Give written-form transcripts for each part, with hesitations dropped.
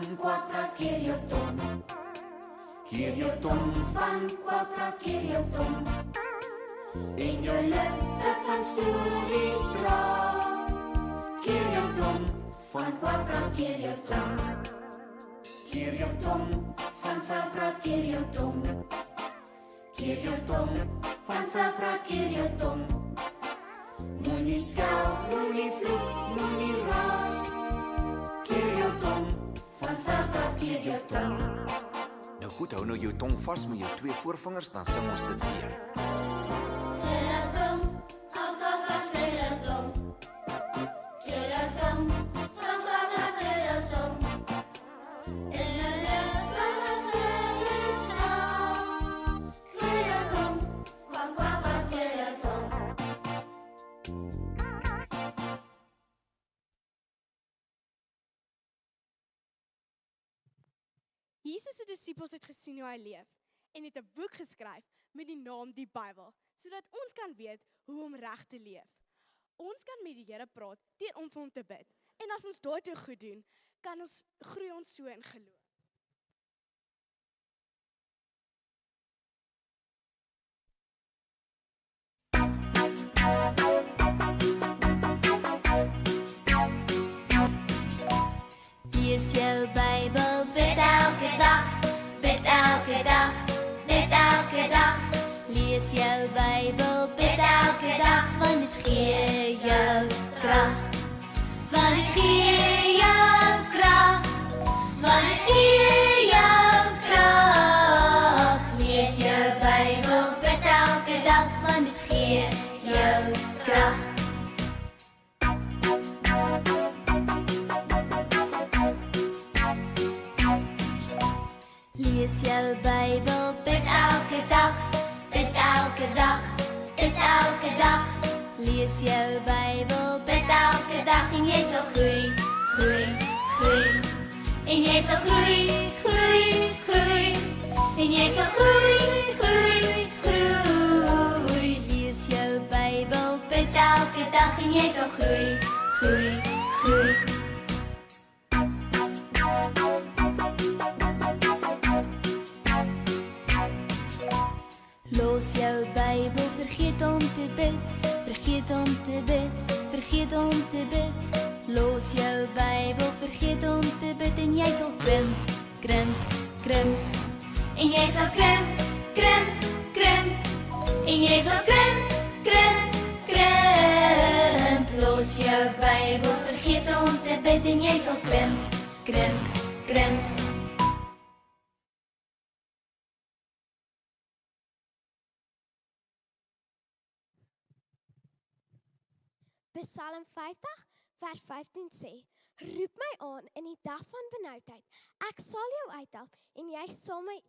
van kwaadpraat, keer jou tong. Keer jou tong van kwaadpraat, keer jou tong. En jou lippe van stories dra. Keer jou tong van kwaadpraat, keer jou tong. Keer jou tong van vuilpraat, keer jou tong. Keer jou tong van vuilpraat, keer jou tong. Moenie skel, moenie vloek, moenie raas. Keer jou tong van vuilpraat, keer jou tong. Nou goed, hou nou jou tong vas met jou 2 voorvingers, dan sing ons dit weer. Jesus se disippels het gesien hoe hy leef en het 'n boek geskryf met die naam die Bybel, sodat ons kan weet hoe om reg te leef. Ons kan met die Here praat deur om vir hom te bid. En as ons daartoe goed doen, kan ons groei ons so in geloof. Lees jou Bybel, bid elke dag, bid elke dag, bid elke dag. Lees jou Bybel, bid elke dag, want dit gee jou krag. Want dit gee jou krag, want dit gee jou krag. Lees jou Bybel, bid elke dag, want dit gee jou krag. Lees jou Bybel, bid elke dag, bid elke dag, bid elke dag. Lees jou Bybel, bid elke dag en jy sal groei, groei, groei. En jy sal groei, groei, groei. En jy sal groei, groei, groei. Lees jou Bybel, bid elke dag en jy sal groei, groei, groei. Los jou Bybel, vergeet om te bid, vergeet om te bid, vergeet om te bid. Los jou Bybel, vergeet om te bid en jy sal krimp, krimp, krimp. En jy sal krimp, krimp, krimp. En jy sal krimp, krimp, krimp. Los jou Bybel, vergeet om te bid en jy sal krimp, krimp, krimp. Psalm 50 vers 15 sê, roep my aan in die dag van benoudheid. Ek sal jou uithelp en jy sal my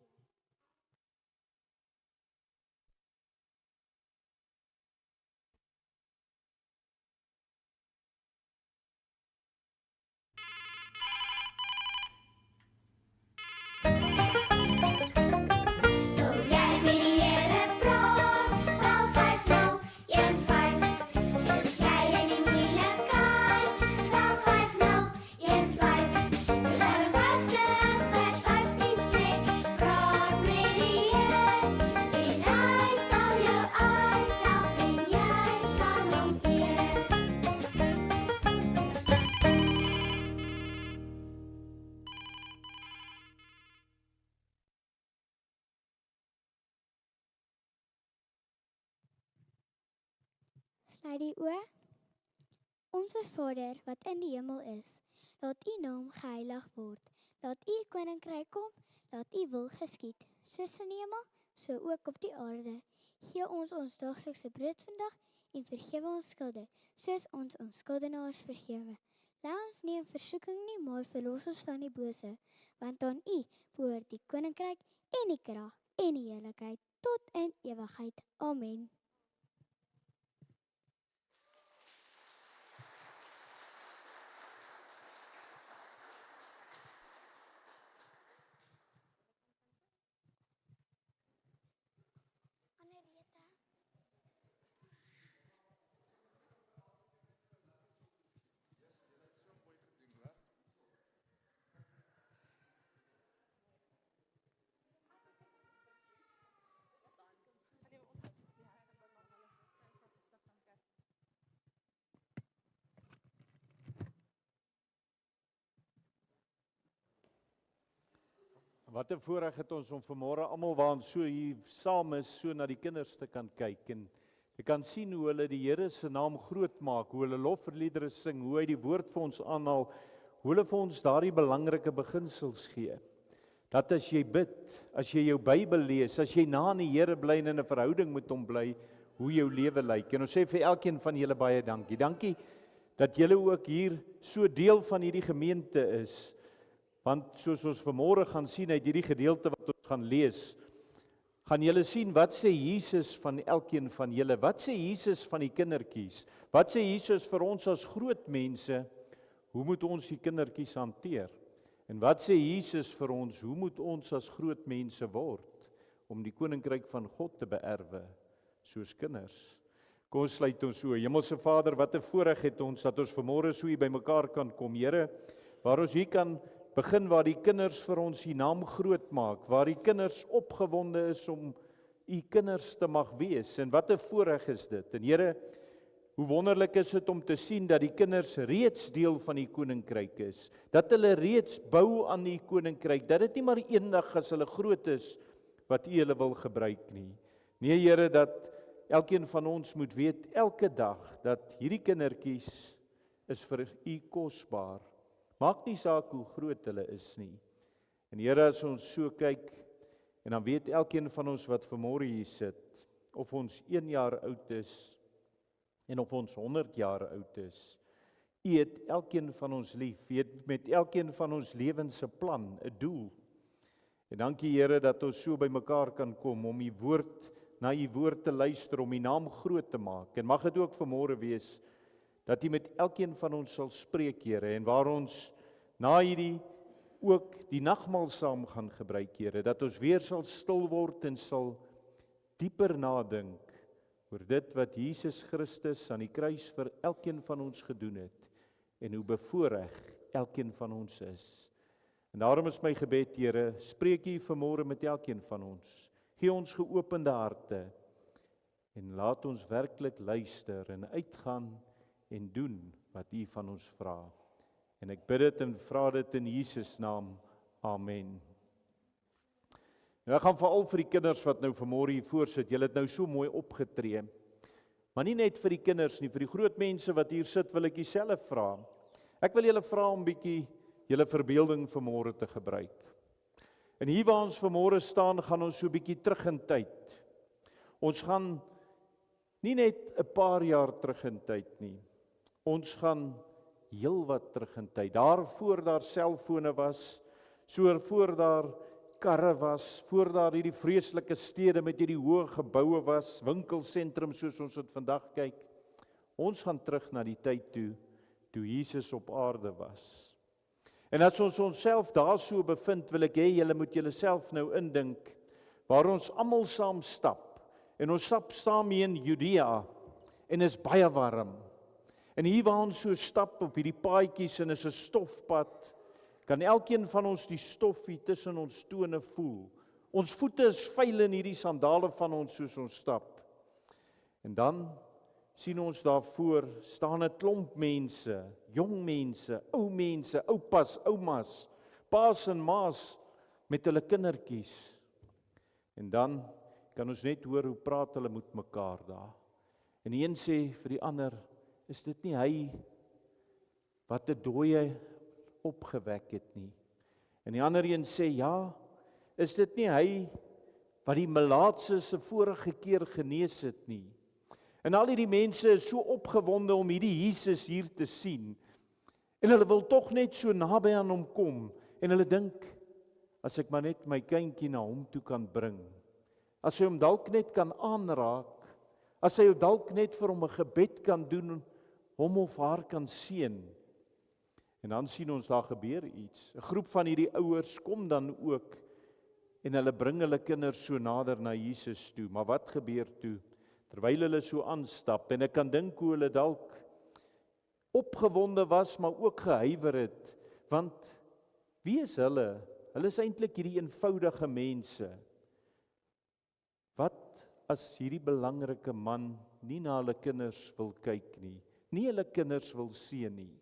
Sluit die oë. Onse Vader wat in die hemel is, laat u naam geheilig word. Laat u koninkryk kom, laat u wil geskied, soos in die hemel, so ook op die aarde. Gee ons ons daaglikse brood vandag en vergewe ons skulde, soos ons ons skuldenaars vergewe. Laat ons nie in versoeking nie, maar verlos ons van die bose, want aan u behoort die koninkryk en die krag en die heerlikheid tot in ewigheid. Amen. Wat 'n voorreg het ons om vanmôre almal waar ons so hier saam is, so na die kinders te kan kyk en jy kan sien hoe hulle die Here se naam groot maak, hoe hulle lofliedere sing, hoe hy die woord vir ons aanhaal, hoe hulle vir ons daardie belangrike beginsels gee. Dat as jy bid, as jy jou Bybel lees, as jy na in die Here bly en in 'n verhouding met hom bly, hoe jou lewe lyk. En ons sê vir elkeen van julle baie dankie. Dankie dat julle ook hier so deel van hierdie gemeente is. Want soos ons vanmôre gaan sien uit hierdie gedeelte wat ons gaan lees, gaan julle sien wat sê Jesus van elkeen van julle? Wat sê Jesus van die kindertjies? Wat sê Jesus vir ons as groot mense? Hoe moet ons die kindertjies hanteer? En wat sê Jesus vir ons? Hoe moet ons as groot mense word om die koninkryk van God te beerwe soos kinders? Kom ons sluit ons oë. Hemelse Vader, wat 'n voorreg het ons dat ons vanmôre so hier bymekaar kan kom, Here, waar ons hier kan begin waar die kinders vir ons die naam groot maak, waar die kinders opgewonde is om u kinders te mag wees. En wat 'n voorreg is dit. En Here, hoe wonderlik is dit om te sien dat die kinders reeds deel van die koninkryk is. Dat hulle reeds bou aan die koninkryk. Dat dit nie maar eendag as hulle groot is wat u hulle wil gebruik nie. Nee Here, dat elkeen van ons moet weet elke dag dat hierdie kindertjies is vir u kosbaar. Maak nie saak hoe groot hulle is nie. En Here, as ons so kyk, en dan weet elkeen van ons wat vanmôre hier sit, of ons 1 jaar oud is, en of ons 100 jaar oud is, u het elkeen van ons lief, u het met elkeen van ons lewens 'n plan, 'n doel. En dankie Here dat ons so bymekaar kan kom om u woord, na u woord te luister, om u naam groot te maak. En mag dit ook vanmôre wees, dat u met elkeen van ons sal spreek, Here, en waar ons na hierdie ook die nagmaal saam gaan gebruik, Here, dat ons weer sal stil word en sal dieper nadink oor dit wat Jesus Christus aan die kruis vir elkeen van ons gedoen het en hoe bevoorreg elkeen van ons is. En daarom is my gebed, Here, spreek u vanmôre met elkeen van ons. Gee ons geopende harte en laat ons werklik luister en uitgaan en doen wat u van ons vra. En ek bid dit en vra dit in Jesus naam. Amen. Nou ek gaan veral vir die kinders wat nou vanmôre hier voor sit. Julle het nou so mooi opgetree. Maar nie net vir die kinders nie, vir die groot mense wat hier sit, wil ek jullie vra. Ek wil julle vra om bietjie julle verbeelding vanmôre te gebruik. En hier waar ons vanmôre staan, gaan ons so bietjie terug in tyd. Ons gaan nie net 'n paar jaar terug in tyd nie. Ons gaan heel wat terug in tyd. Daar voor daar selfone was, so voor daar karre was, voor daar hierdie vreeslike stede met hierdie hoë geboue was, winkelsentrums soos ons dit vandag kyk. Ons gaan terug na die tyd toe Jesus op aarde was. En as ons onsself daar so bevind, wil ek hê julle moet julleself nou indink, waar ons almal saam stap, en ons stap saam hier in Judea, en is baie warm. En hier waar ons so stap op hierdie paadjies en is 'n stofpad, kan elkeen van ons die stof hier tussen ons tone voel. Ons voete is vuil in hierdie sandale van ons soos ons stap. En dan sien ons daarvoor staan 'n klomp mense, jong mense, ou mense, oupas, oumas, paas en maas met hulle kindertjies. En dan kan ons net hoor hoe praat hulle met mekaar daar. En die een sê vir die ander, is dit nie hy wat 'n dooie opgewek het nie? En die ander een sê, ja, is dit nie hy wat die melaatse se vorige keer genees het nie? En al hierdie mense is so opgewonde om hierdie Jesus hier te sien. En hulle wil tog net so naby aan hom kom. En hulle dink, as ek maar net my kindjie na hom toe kan bring, as hy hom dalk net kan aanraak, as hy dalk net vir hom 'n gebed kan doen, hom of haar kan seën. En dan sien ons daar gebeur iets. 'n Groep van hierdie ouers kom dan ook en hulle bring hulle kinders so nader na Jesus toe. Maar wat gebeur toe? Terwyl hulle so aanstap, en ek kan dink hoe hulle dalk opgewonde was, maar ook gehuiwer het, want wie is hulle? Hulle is eintlik hierdie eenvoudige mense. Wat as hierdie belangrike man nie na hulle kinders wil kyk nie hulle kinders wil seën nie?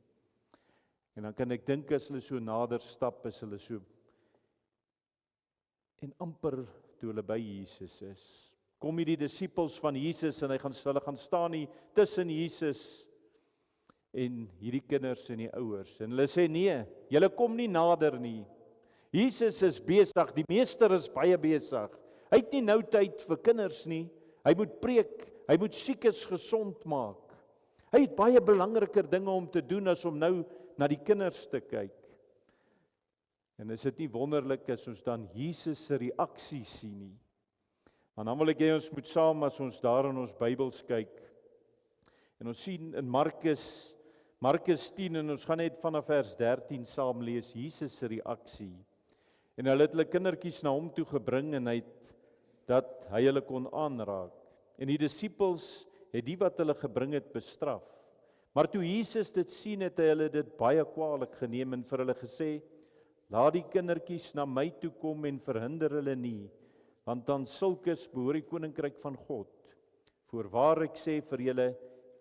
En dan kan ek dink as hulle so nader stap, is hulle so En amper toe hulle by Jesus is, kom hier die disippels van Jesus en hulle gaan staan hier tussen Jesus en hierdie kinders en die ouers. En hulle sê nee, julle kom nie nader nie. Jesus is besig, die meester is baie besig. Hy het nie nou tyd vir kinders nie. Hy moet preek, hy moet siekes gesond maak. Hy het baie belangriker dinge om te doen as om nou na die kinders te kyk. En is dit nie wonderlik as ons dan Jesus se reaksie sien nie? Want dan wil ek hê ons moet saam as ons daar in ons Bybels kyk. En ons sien in Markus 10 en ons gaan net vanaf vers 13 saam lees Jesus se reaksie. En hulle het hulle kindertjies na hom toe gebring en dat hy hulle kon aanraak. En die disippels het die wat hulle gebring het bestraf. Maar toe Jesus dit sien, het hy hulle dit baie kwaadlik geneem en vir hulle gesê: "Laat die kindertjies na my toe kom en verhinder hulle nie, want aan sulkes behoort die koninkryk van God. Voorwaar ek sê vir julle,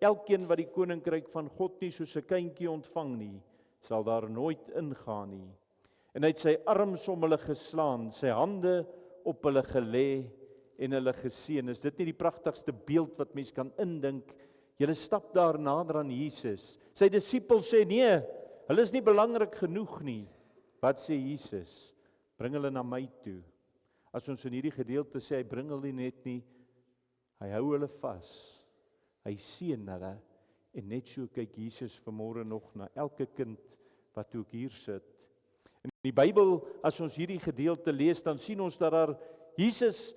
elkeen wat die koninkryk van God nie soos 'n kindjie ontvang nie, sal daar nooit ingaan nie." En hy het sy arms om hulle geslaan, sy hande op hulle gelê en hulle geseën. Is dit nie die pragtigste beeld wat mens kan indink? Julle stap daar nader aan Jesus. Sy disippels sê nee, hulle is nie belangrik genoeg nie. Wat sê Jesus? Bring hulle na my toe. As ons in hierdie gedeelte sê, hy bring hulle net nie, hy hou hulle vas. Hy seën hulle. En net so kyk Jesus vanmôre nog na elke kind wat ook hier sit. In die Bybel, as ons hierdie gedeelte lees, dan sien ons dat Jesus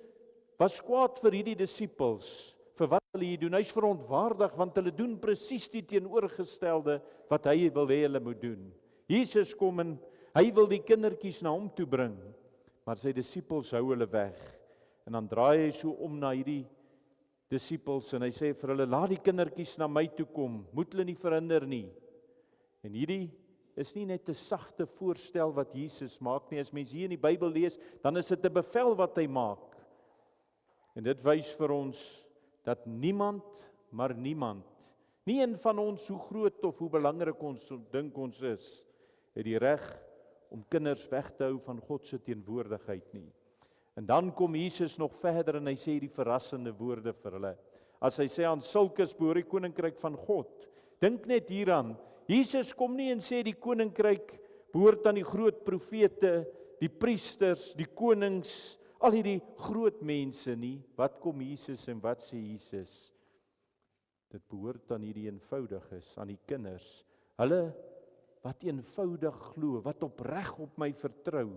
was kwaad vir hierdie disippels, vir wat hulle hier doen. Hy's verontwaardig, want hulle doen presies die teenoorgestelde wat hy wil hê hulle moet doen. Jesus kom en hy wil die kindertjies na hom toe bring, maar sy disippels hou hulle weg. En dan draai hy so om na hierdie disippels en hy sê vir hulle: "Laat die kindertjies na my toe kom, moet hulle nie verhinder nie." En hierdie is nie net 'n sagte voorstel wat Jesus maak nie. As mens hier in die Bybel lees, dan is dit 'n bevel wat hy maak. En dit wys vir ons dat niemand, nie een van ons, hoe groot of hoe belangrik ons dink ons is, het die reg om kinders weg te hou van God se teenwoordigheid nie. En dan kom Jesus nog verder en hy sê die verrassende woorde vir hulle. As hy sê aan sulkes behoort die koninkryk van God. Dink net hieraan. Jesus kom nie en sê die koninkryk behoort aan die groot profete, die priesters, die konings, al hierdie groot mense nie. Wat kom Jesus en wat sê Jesus? Dit behoort aan hierdie eenvoudiges, aan die kinders. Hulle wat eenvoudig glo, wat opreg op my vertrou.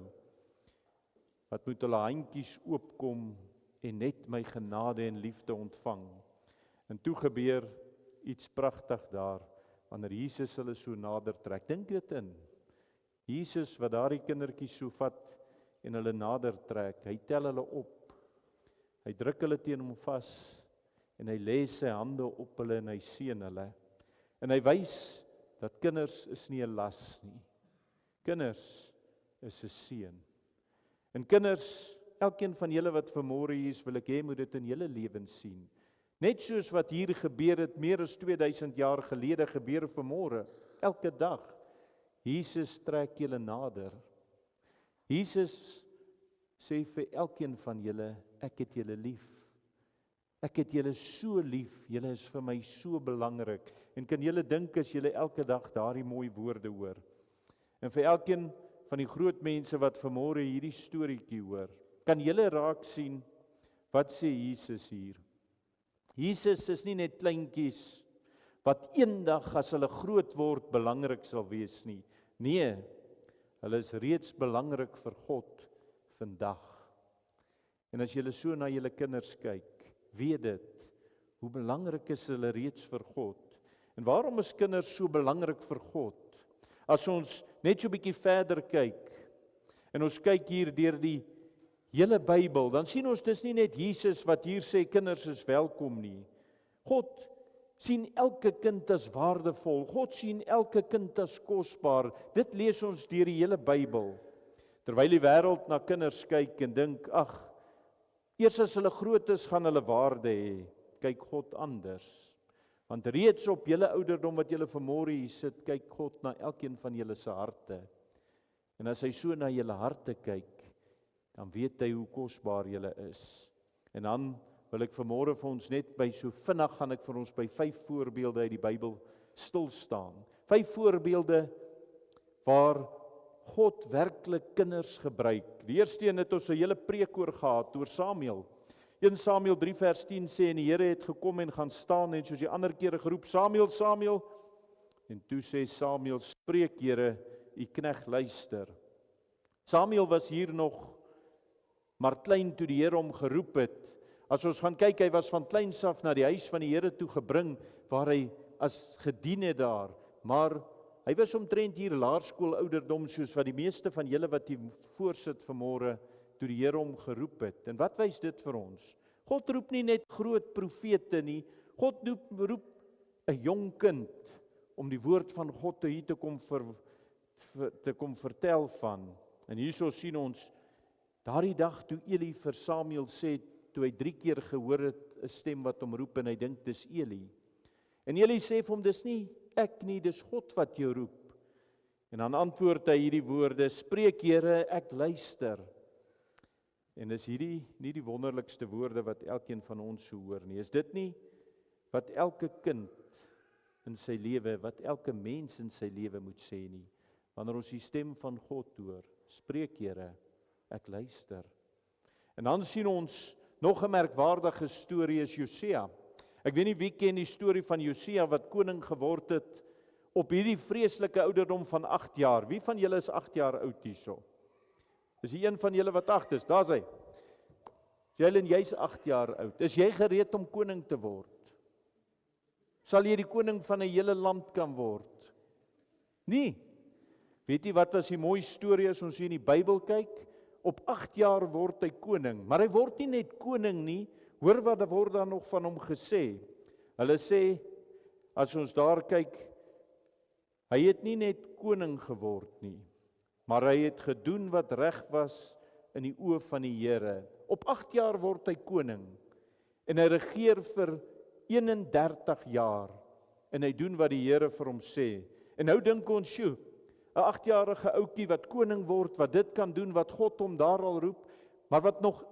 Wat moet hulle handjies oopkom en net my genade en liefde ontvang. En toe gebeur iets pragtig daar, wanneer Jesus hulle so nader trek. Dink dit in. Jesus wat daardie kindertjies so vat en hulle nader trek, hy tel hulle op. Hy druk hulle teen hom vas en hy lê sy hande op hulle en hy seën hulle. En hy wys dat kinders is nie 'n las nie. Kinders is 'n seën. En kinders, elkeen van julle wat vanmôre hier is, wil ek hê moet dit in julle lewens sien. Net soos wat hier gebeur het, meer as 2000 jaar gelede, gebeur vanmôre, elke dag. Jesus trek julle nader. Jesus sê vir elkeen van julle, ek het julle lief. Ek het julle so lief, julle is vir my so belangrik. En kan julle dink as julle elke dag daardie mooi woorde hoor? En vir elkeen van die groot mense wat vanmôre hierdie storieetjie hoor, kan julle raak sien, wat sê Jesus hier? Jesus is nie net kleintjies wat eendag as hulle groot word belangrik sal wees nie. Nee, hulle is reeds belangrik vir God vandag. En as julle so na julle kinders kyk, weet dit, hoe belangrik is hulle reeds vir God. En waarom is kinders so belangrik vir God? As ons net so 'n bietjie verder kyk, en ons kyk hier deur die hele Bybel, dan sien ons dis nie net Jesus wat hier sê kinders is welkom nie. God sien elke kind as waardevol. God sien elke kind as kosbaar. Dit lees ons deur die hele Bybel. Terwyl die wêreld na kinders kyk en dink, ag, eers as hulle groot is, gaan hulle waarde hê. Kyk God anders. Want reeds op julle ouderdom wat julle vanmôre hier sit, kyk God na elkeen van julle se harte. En as hy so na julle harte kyk, dan weet hy hoe kosbaar jy is. En dan wil ek vanmôre vir ons net by so vinnig gaan ek vir ons by 5 voorbeelde uit die Bybel stil staan. 5 voorbeelde waar God werklik kinders gebruik. Die eerste een het ons 'n hele preek oor gehad, oor Samuel. 1 Samuel 3 vers 10 sê, en die Here het gekom en gaan staan en soos die ander kere geroep, Samuel, Samuel. En toe sê Samuel, spreek Here, u knegt luister. Samuel was hier nog maar klein toe die Here hom geroep het. As ons gaan kyk, hy was van kleins af na die huis van die Here toe gebring, waar hy as gedien het daar, maar hy was omtrent hier laerskool ouderdom, soos wat die meeste van julle wat hier voorsit vanmôre, toe die Here hom geroep het. En wat wys dit vir ons? God roep nie net groot profete nie, God roep 'n jong kind om die woord van God te hier te kom vertel van. En hierso sien ons, daardie dag toe Eli vir Samuel sê, toe hy 3 keer gehoor het 'n stem wat hom roep en hy dink dis Eli. En Eli sê vir hom, dis nie ek nie, dis God wat jou roep. En dan antwoord hy hierdie woorde, spreek Here, ek luister. En is hierdie nie die wonderlikste woorde wat elkeen van ons so hoor nie? Is dit nie wat elke kind in sy lewe, wat elke mens in sy lewe moet sê nie? Wanneer ons die stem van God hoor, spreek Here, ek luister. En dan sien ons nog 'n merkwaardige storie is Josia. Ek weet nie wie ken die storie van Josia wat koning geword het op hierdie vreeslike ouderdom van 8 jaar. Wie van julle is 8 jaar oud hierso? Is die een van julle wat 8 is? Daar's hy. Jy's 8 jaar oud. Is jy gereed om koning te word? Sal jy die koning van 'n hele land kan word? Nee. Weet jy wat was die mooi storie as ons hier in die Bybel kyk? Op 8 jaar word hy koning, maar hy word nie net koning nie. Hoor wat word daar nog van hom gesê? Hulle sê, as ons daar kyk, hy het nie net koning geword nie, maar hy het gedoen wat reg was in die oë van die Here. Op 8 jaar word hy koning, en hy regeer vir 31 jaar, en hy doen wat die Here vir hom sê. En nou dink ons, sjoe, 'n 8-jarige ouetjie wat koning word, wat dit kan doen, wat God hom daar al roep, maar wat nog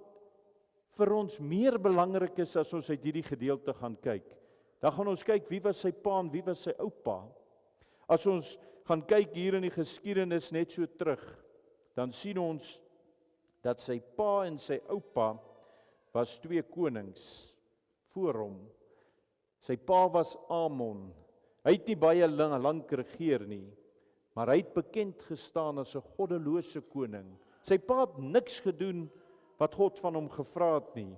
vir ons meer belangrik is as ons uit hierdie gedeelte gaan kyk. Dan gaan ons kyk wie was sy pa en wie was sy oupa. As ons gaan kyk hier in die geskiedenis net so terug, dan sien ons dat sy pa en sy oupa was 2 konings voor hom. Sy pa was Amon. Hy het nie baie lank regeer nie, maar hy het bekend gestaan as 'n goddelose koning. Sy pa het niks gedoen wat God van hom gevra het nie.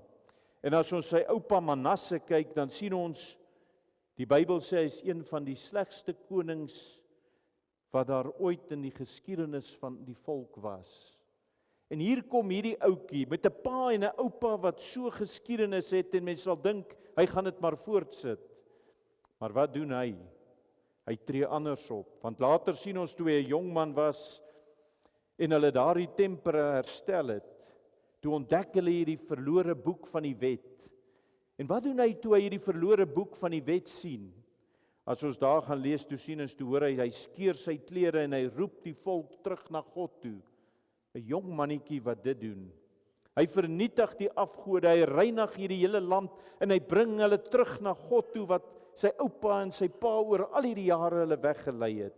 En as ons sy oupa Manasse kyk, dan sien ons, die Bybel sê hy is een van die slegste konings wat daar ooit in die geskiedenis van die volk was. En hier kom hierdie ouetjie met 'n pa en 'n oupa wat so geskiedenis het, en mens sal dink, hy gaan dit maar voortsit. Maar wat doen hy? Hy tree anders op, want later sien ons toe hy 'n jong man was, en hulle daardie tempel herstel het, toe ontdek hulle hierdie verlore boek van die wet. En wat doen hy toe hy hierdie verlore boek van die wet sien? As ons daar gaan lees, toe sien ons, toe hoor hy skeur sy klere en hy roep die volk terug na God toe. 'n Jong mannetjie wat dit doen. Hy vernietig die afgode, hy reinig hierdie hele land, en hy bring hulle terug na God toe, wat sy oupa en sy pa oor al hierdie jare hulle weggelei het.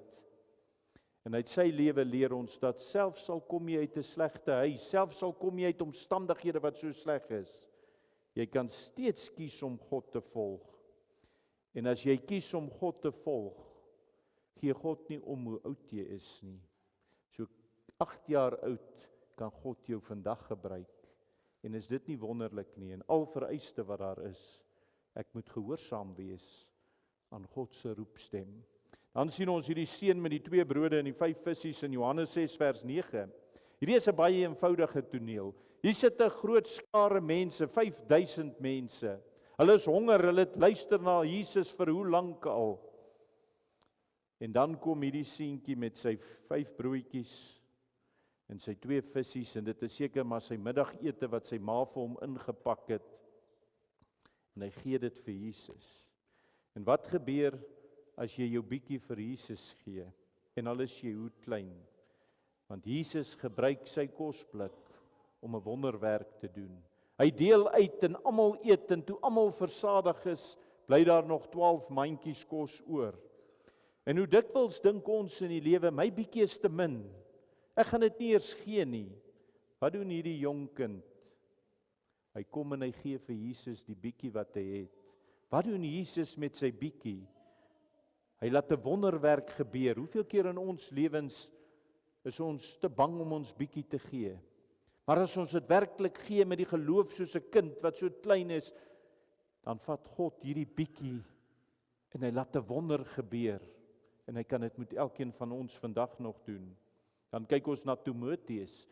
En uit sy lewe leer ons dat selfs al kom jy uit 'n slegte huis, selfs al kom jy uit omstandighede wat so sleg is, jy kan steeds kies om God te volg. En as jy kies om God te volg, gee God nie om hoe oud jy is nie. So 8 jaar oud kan God jou vandag gebruik. En is dit nie wonderlik nie? En al vereiste wat daar is, ek moet gehoorsaam wees aan God se roepstem. Dan sien ons hierdie seun met die 2 brode en die 5 visse in Johannes 6 vers 9. Hierdie is 'n baie eenvoudige toneel. Hier sit 'n groot skare mense, 5000 mense. Hulle is honger, hulle het luister na Jesus vir hoe lank al. En dan kom hierdie seentjie met sy 5 broodjies en sy 2 visse, en dit is seker maar sy middagete wat sy ma vir hom ingepak het. En hy gee dit vir Jesus. En wat gebeur as jy jou bietjie vir Jesus gee, en al is jy hoe klein? Want Jesus gebruik sy kosblik om 'n wonderwerk te doen. Hy deel uit en almal eet en toe almal versadig is, bly daar nog 12 mandjies kos oor. En hoe dikwels dink ons in die lewe, my bietjie is te min. Ek gaan dit nie eers gee nie. Wat doen hierdie jong kind? Hy kom en hy gee vir Jesus die bietjie wat hy het. Wat doen Jesus met sy bietjie? Hy laat 'n wonderwerk gebeur. Hoeveel keer in ons lewens is ons te bang om ons bietjie te gee? Maar as ons dit werklik gee met die geloof soos 'n kind wat so klein is, dan vat God hierdie bietjie en hy laat 'n wonder gebeur. En hy kan dit met elkeen van ons vandag nog doen. Dan kyk ons na Timoteus.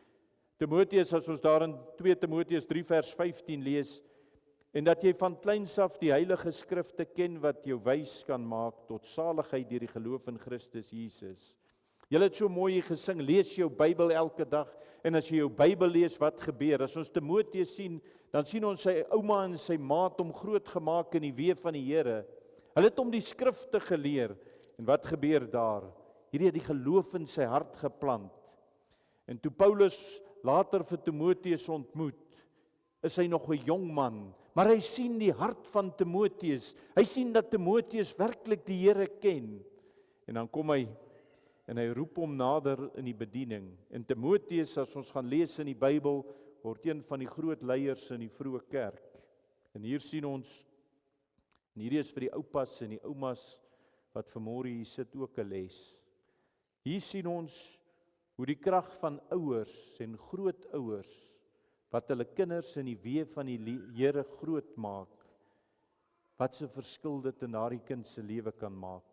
Timoteus, as ons daar in 2 Timoteus 3 vers 15 lees, en dat jy van kleins af die heilige skrifte ken wat jou wys kan maak tot saligheid deur die geloof in Christus Jesus. Julle het so mooi gesing, lees jou Bybel elke dag, en as jy jou Bybel lees, wat gebeur? As ons Timoteus sien, dan sien ons sy ouma en sy maat hom groot gemaak in die weë van die Here. Hulle het hom die skrifte geleer, en wat gebeur daar? Hierdie het die geloof in sy hart geplant. En toe Paulus later vir Timoteus ontmoet, is hy nog 'n jong man, maar hy sien die hart van Timoteus. Hy sien dat Timoteus werklik die Here ken. En dan kom hy en hy roep hom nader in die bediening. En Timoteus, as ons gaan lees in die Bybel, word een van die groot leiers in die vroeë kerk. En hier sien ons, en hierdie is vir die oupas en die oumas wat vanmôre hier sit ook 'n les. Hier sien ons hoe die krag van ouers en grootouers wat hulle kinders in die weë van die Here groot maak, wat se verskil dit in daardie kind se lewe kan maak.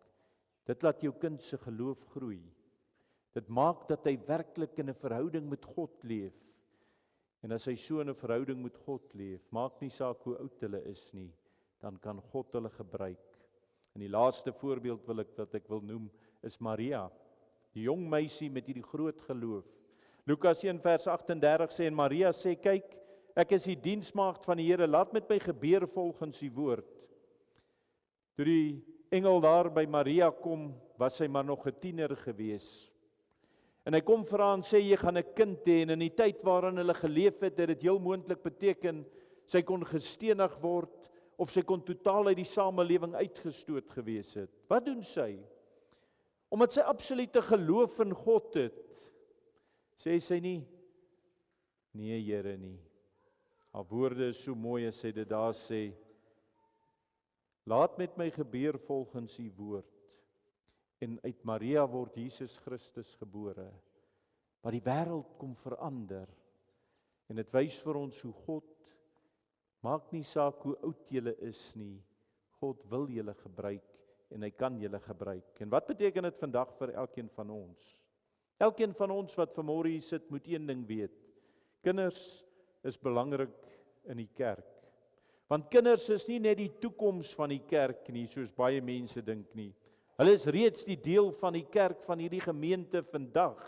Dit laat jou kind se geloof groei. Dit maak dat hy werklik in 'n verhouding met God leef. En as hy so in 'n verhouding met God leef, maak nie saak hoe oud hulle is nie, dan kan God hulle gebruik. En die laaste voorbeeld wat ek wil noem, is Maria, die jong meisie met hierdie groot geloof. Lukas 1 vers 38 sê, en Maria sê, kyk, ek is die diensmaagd van die Here, laat met my gebeur volgens die woord. Toe die engel daar by Maria kom, was sy maar nog 'n tiener gewees. En hy kom vir haar en sê, jy gaan 'n kind hê, en in die tyd waarin hulle geleef het, het dit heel moontlik beteken, sy kon gestenig word, of sy kon totaal uit die samelewing uitgestoot gewees het. Wat doen sy? Omdat sy absolute geloof in God het, sê sy nie, nee Here nie. Haar woorde is so mooi as sy dit daar sê, laat met my gebeur volgens u woord. En uit Maria word Jesus Christus gebore, wat die wêreld kom verander. En dit wys vir ons hoe God, maak nie saak hoe oud julle is nie, God wil julle gebruik, en hy kan julle gebruik. En wat beteken dit vandag vir elkeen van ons? Elkeen van ons wat vanmôre hier sit, moet een ding weet. Kinders is belangrik in die kerk. Want kinders is nie net die toekoms van die kerk nie, soos baie mense dink nie. Hulle is reeds die deel van die kerk, van hierdie gemeente vandag.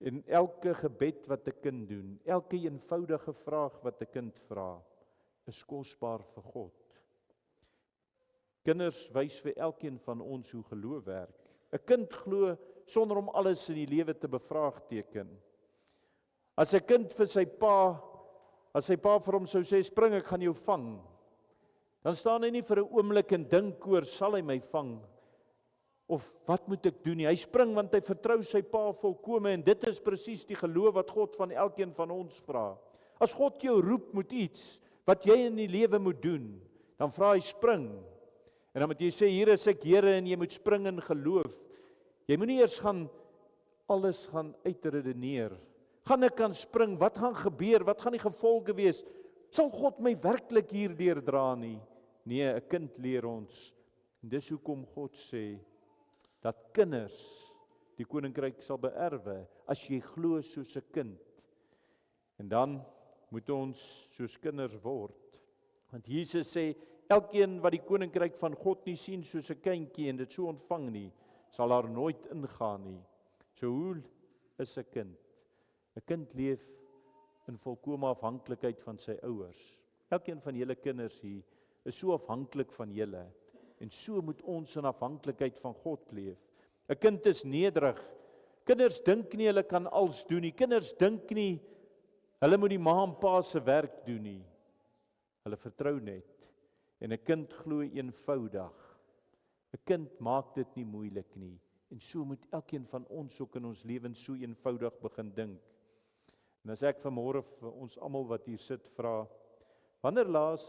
En elke gebed wat 'n kind doen, elke eenvoudige vraag wat 'n kind vra, is kosbaar vir God. Kinders wys vir elkeen van ons hoe geloof werk. 'n Kind glo sonder om alles in die lewe te bevraagteken. As 'n kind vir sy pa, as sy pa vir hom sou sê, spring, ek gaan jou vang, dan staan hy nie vir 'n oomblik en dink oor, sal hy my vang? Of wat moet ek doen nie? Hy spring want hy vertrou sy pa volkome, en dit is presies die geloof wat God van elkeen van ons vra. As God jou roep met iets wat jy in die lewe moet doen, dan vra hy spring. En dan moet jy sê, hier is ek Here, en jy moet spring in geloof. Jy moet nie eers alles gaan uitredeneer. Gaan ek kan spring? Wat gaan gebeur? Wat gaan die gevolge wees? Sal God my werklik hierdeur dra nie? Nee, 'n kind leer ons. En dis hoekom God sê, dat kinders die koninkryk sal beerwe, as jy glo soos 'n kind. En dan moet ons soos kinders word. Want Jesus sê, elkeen wat die koninkryk van God nie sien soos 'n kindjie en dit so ontvang nie, sal daar nooit ingaan nie. So hoe is 'n kind? 'n Kind leef in volkomme afhanklikheid van sy ouers. Elkeen van julle kinders hier is so afhanklik van julle. En so moet ons in afhanklikheid van God leef. 'n Kind is nederig. Kinders dink nie hulle kan alles doen nie. Kinders dink nie Hulle moet die ma en pa se werk doen nie. Hulle vertrou net. En 'n kind glo eenvoudig. 'n Kind maak dit nie moeilik nie. En so moet elkeen van ons ook in ons lewens so eenvoudig begin dink. En as ek vanmôre vir ons almal wat hier sit vra, wanneer laas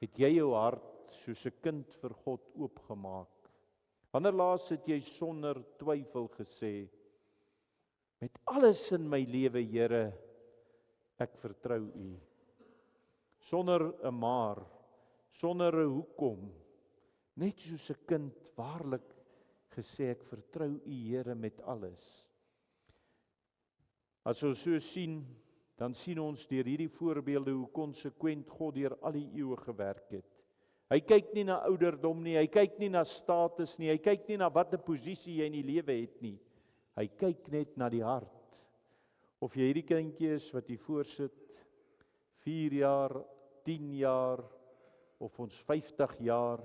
het jy jou hart soos 'n kind vir God oopgemaak? Wanneer laas het jy sonder twyfel gesê, met alles in my lewe, Here, ek vertrou U. Sonder 'n maar, sonder 'n hoekom, net soos 'n kind waarlik gesê, ek vertrou U, Here, met alles. As ons so sien, dan sien ons deur hierdie voorbeelde hoe konsekwent God deur al die eeue gewerk het. Hy kyk nie na ouderdom nie, hy kyk nie na status nie, hy kyk nie na watter posisie jy in die lewe het nie. Hy kyk net na die hart. Of jy hierdie kindjie is wat hier voorsit, 4 jaar, 10 jaar, of ons 50 jaar,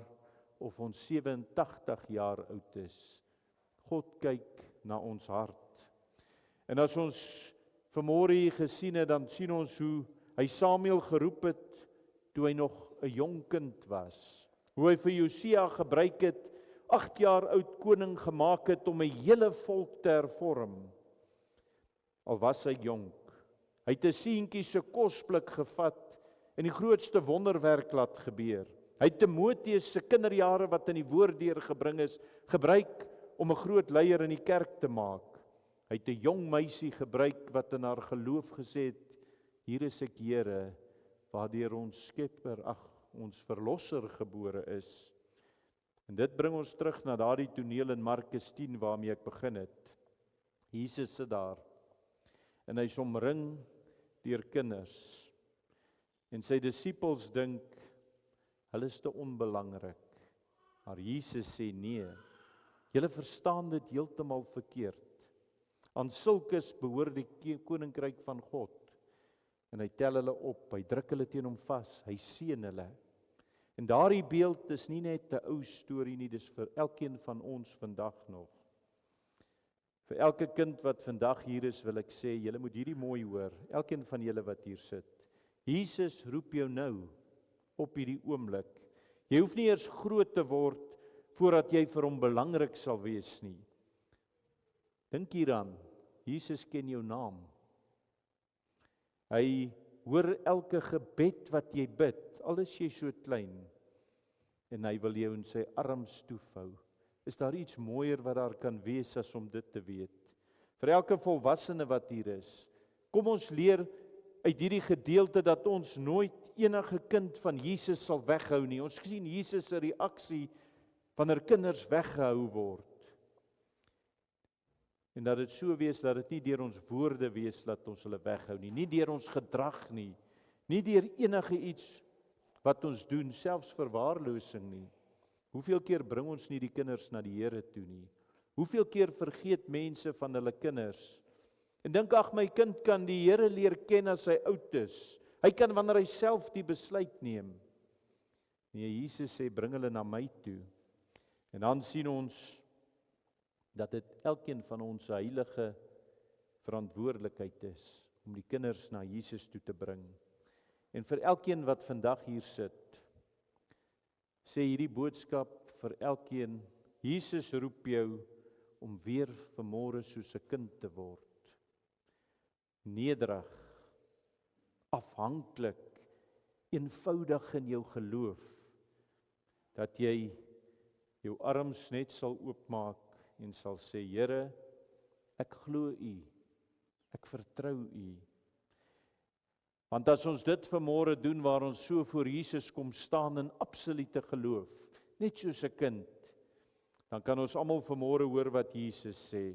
of ons 87 jaar oud is. God kyk na ons hart. En as ons vanmôre hier gesien het, dan sien ons hoe hy Samuel geroep het, toe hy nog 'n jong kind was. Hoe hy vir Josia gebruik het, 8 jaar oud koning gemaak het om 'n hele volk te hervorm. Al was hy jonk. Hy het 'n seentjie se kosblik gevat en die grootste wonderwerk laat gebeur. Hy het Timoteus se kinderjare wat in die woord deurgebring is, gebruik om 'n groot leier in die kerk te maak. Hy het 'n jong meisie gebruik wat in haar geloof gesê het, hier is ek, Here, waardeur ons Skepper, ons Verlosser gebore is. En dit bring ons terug na daardie toneel in Markus 10 waarmee ek begin het. Jesus sit daar en hy's omring deur kinders. En sy disippels dink, hulle is te onbelangrik. Maar Jesus sê nee, julle verstaan dit heeltemal verkeerd. Aan sulkes behoort die koninkryk van God. En hy tel hulle op, hy druk hulle teen hom vas, hy seën hulle. En daardie beeld is nie net 'n ou storie nie, dis vir elkeen van ons vandag nog. Vir elke kind wat vandag hier is, wil ek sê, julle moet hierdie mooi hoor, elkeen van julle wat hier sit. Jesus roep jou nou, op hierdie oomblik. Jy hoef nie eers groot te word, voordat jy vir hom belangrik sal wees nie. Dink hieraan, Jesus ken jou naam. Hy hoor elke gebed wat jy bid, al is jy so klein, en hy wil jou in sy arms toevou. Is daar iets mooier wat daar kan wees as om dit te weet? Vir elke volwassene wat hier is, kom ons leer uit hierdie gedeelte dat ons nooit enige kind van Jesus sal weghou nie. Ons sien Jesus se reaksie wanneer kinders weggehou word. En dat dit so wees dat dit nie deur ons woorde wees dat ons hulle weghou nie, nie deur ons gedrag nie, nie deur enige iets wat ons doen, selfs verwaarlosing nie. Hoeveel keer bring ons nie die kinders na die Here toe nie? Hoeveel keer vergeet mense van hulle kinders? En dink, ag, my kind kan die Here leer ken as hy oud is. Hy kan wanneer hy self die besluit neem. Nee, Jesus sê, bring hulle na my toe. En dan sien ons dat dit elkeen van ons 'n heilige verantwoordelikheid is om die kinders na Jesus toe te bring. En vir elkeen wat vandag hier sit, sê hierdie boodskap vir elkeen, Jesus roep jou om weer vanmôre soos 'n kind te word. Nederig, afhanklik, eenvoudig in jou geloof, dat jy jou arms net sal oopmaak en sal sê, Here, ek glo U, ek vertrou U. Want as ons dit vanmôre doen, waar ons so voor Jesus kom staan in absolute geloof, net soos 'n kind, dan kan ons almal vanmôre hoor wat Jesus sê.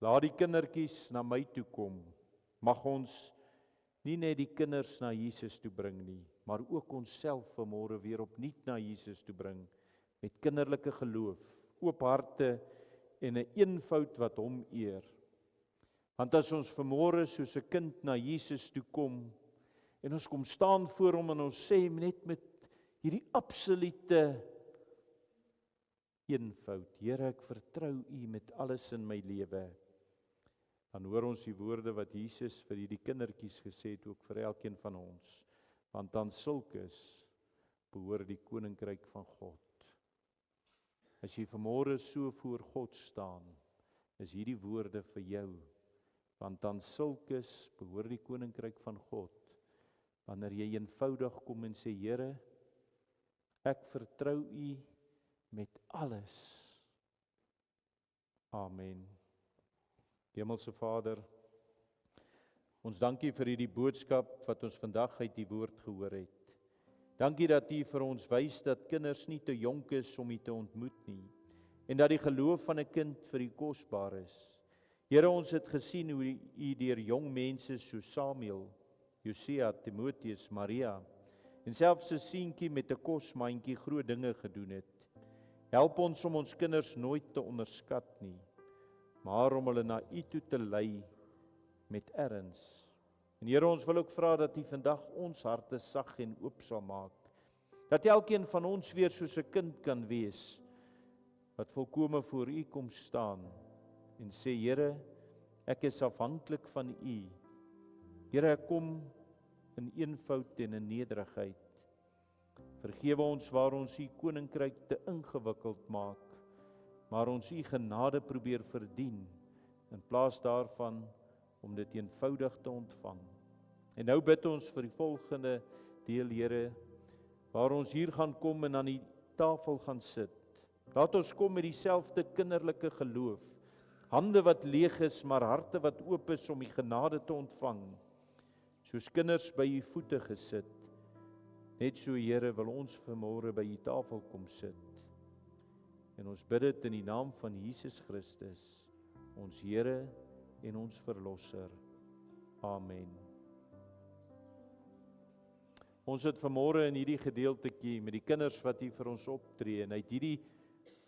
Laat die kindertjies na my toe kom. Mag ons nie net die kinders na Jesus toe bring nie, maar ook onsself vanmôre weer opnuut na Jesus toe bring, met kinderlike geloof, oop harte en 'n eenvoud wat hom eer. Want as ons vanmôre soos 'n kind na Jesus toe kom, en ons kom staan voor hom en ons sê net met hierdie absolute eenvoud, Here, ek vertrou U met alles in my lewe. Dan hoor ons die woorde wat Jesus vir hierdie kindertjies gesê het, ook vir elkeen van ons. Want aan sulkes behoort die koninkryk van God. As jy vanmôre so voor God staan, is hierdie woorde vir jou. Want aan sulkes behoort die koninkryk van God. Wanneer jy eenvoudig kom en sê, Here, ek vertrou U met alles. Amen. Hemelse Vader, ons dankie vir hierdie boodskap wat ons vandag uit die woord gehoor het. Dankie dat U vir ons wys dat kinders nie te jonk is om U te ontmoet nie, en dat die geloof van 'n kind vir U kosbaar is. Here, ons het gesien hoe U deur jong mense so Samuel, Josia, Timoteus, Maria, en selfs 'n seentjie met 'n kosmandjie groot dinge gedoen het. Help ons om ons kinders nooit te onderskat nie, maar om hulle na U toe te lei met erns. En Here, ons wil ook vra dat U vandag ons harte sag en oop sal maak. Dat elkeen van ons weer soos 'n kind kan wees, wat volkome voor U kom staan en sê, Here, ek is afhanklik van U. Here, ek kom in eenvoud en in nederigheid. Vergewe ons waar ons U koninkryk te ingewikkeld maak, maar ons U genade probeer verdien, in plaas daarvan om dit eenvoudig te ontvang. En nou bid ons vir die volgende deel, Here, waar ons hier gaan kom en aan die tafel gaan sit. Laat ons kom met dieselfde kinderlike geloof, hande wat leeg is, maar harte wat oop is om die genade te ontvang. Soos kinders by U voete gesit. Net so, Here, wil ons vanmôre by U tafel kom sit. En ons bid dit in die naam van Jesus Christus, ons Here en ons Verlosser. Amen. Ons het vanmôre in hierdie gedeeltetjie met die kinders wat hier vir ons optree, en uit hierdie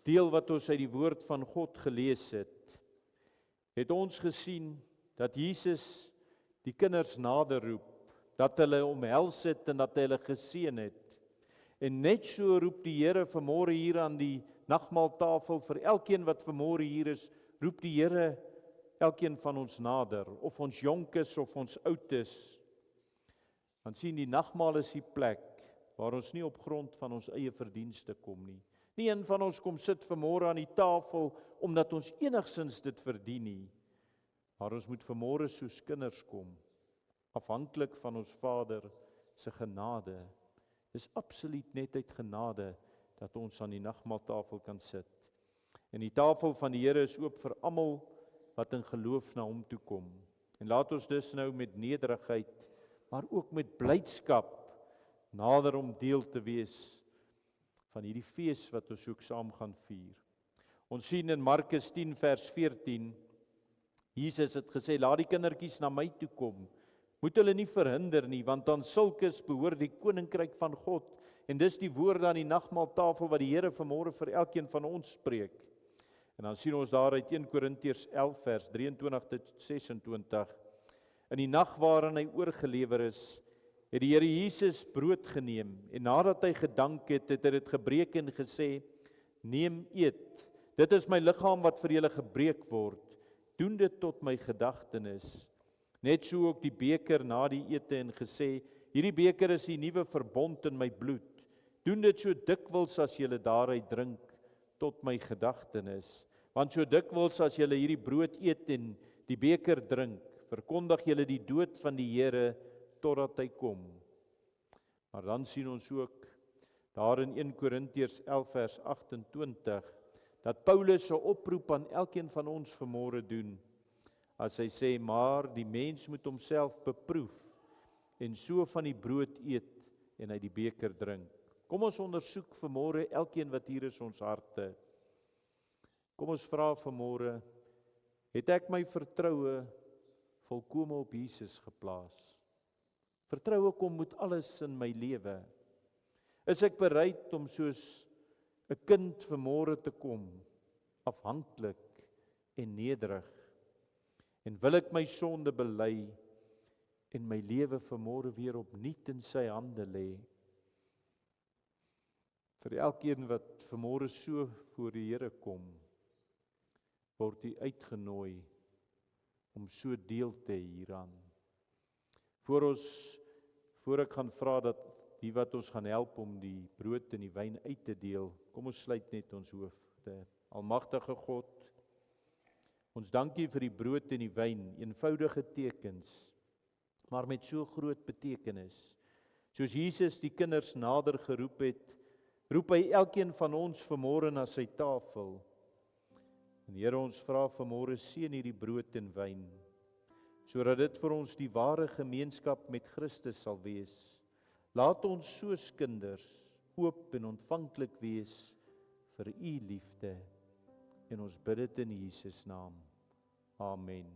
deel wat ons uit die woord van God gelees het ons gesien dat Jesus die kinders nader roep, dat hulle omhels het en dat hy hulle geseën het. En net so roep die Here vanmôre hier aan die nagmaaltafel vir elkeen wat vanmôre hier is, roep die Here elkeen van ons nader, of ons jonk is of ons oud is. Want sien, die nagmaal is die plek waar ons nie op grond van ons eie verdienste kom nie. Nie een van ons kom sit vanmôre aan die tafel omdat ons enigsins dit verdien nie. Maar ons moet vanmôre soos kinders kom, afhanklik van ons Vader se genade. Dis absoluut net uit genade dat ons aan die nagmaaltafel kan sit. En die tafel van die Here is oop vir almal wat in geloof na hom toe kom. En laat ons dus nou met nederigheid, maar ook met blydskap nader om deel te wees van hierdie fees wat ons ook saam gaan vier. Ons sien in Markus 10 vers 14, Jesus het gesê, laat die kindertjies na my toe kom. Moet hulle nie verhinder nie, want aan sulkes behoort die koninkryk van God. En dis die woorde aan die nagmaaltafel wat die Here vanmôre vir elkeen van ons spreek. En dan sien ons daar uit 1 Korintiërs 11 vers 23 tot 26. In die nag waarin hy oorgelewer is, het die Here Jesus brood geneem, en nadat hy gedank het, het hy dit gebreek en gesê, neem, eet, dit is my liggaam wat vir julle gebreek word, doen dit tot my gedagtenis. Net so ook die beker na die ete en gesê, hierdie beker is die nuwe verbond in my bloed, doen dit so dikwels as julle daaruit drink, tot my gedagtenis. Want so dikwels as julle hierdie brood eet en die beker drink, verkondig julle die dood van die Here totdat hy kom. Maar dan sien ons ook daar in 1 Korintiërs 11 vers 28 dat Paulus 'n oproep aan elkeen van ons vanmôre doen as hy sê, maar die mens moet homself beproef en so van die brood eet en uit die beker drink. Kom ons ondersoek vanmôre elkeen wat hier is ons harte. Kom ons vra vanmôre, het ek my vertroue volkome op Jesus geplaas? Vertroue kom met alles in my lewe. Is ek bereid om soos 'n kind vanmôre te kom, afhanklik en nederig? En wil ek my sonde bely en my lewe vanmôre weer opnuut in sy hande lê? Vir elkeen wat vanmôre so voor die Here kom, word hy uitgenooi om so deel te hê hieraan. Voor ek gaan vra dat die wat ons gaan help om die brood en die wyn uit te deel, kom ons sluit net ons hoofde. Almagtige God, ons dankie vir die brood en die wyn, eenvoudige tekens, maar met so groot betekenis. Soos Jesus die kinders nader geroep het, roep hy elkeen van ons vanmôre na sy tafel. En Here, ons vra vanmôre seën hierdie brood en wyn, sodat dit vir ons die ware gemeenskap met Christus sal wees. Laat ons soos kinders oop en ontvanklik wees vir u liefde. En ons bid dit in Jesus naam. Amen.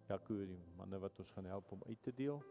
Jaco, die manne wat ons gaan help om uit te deel.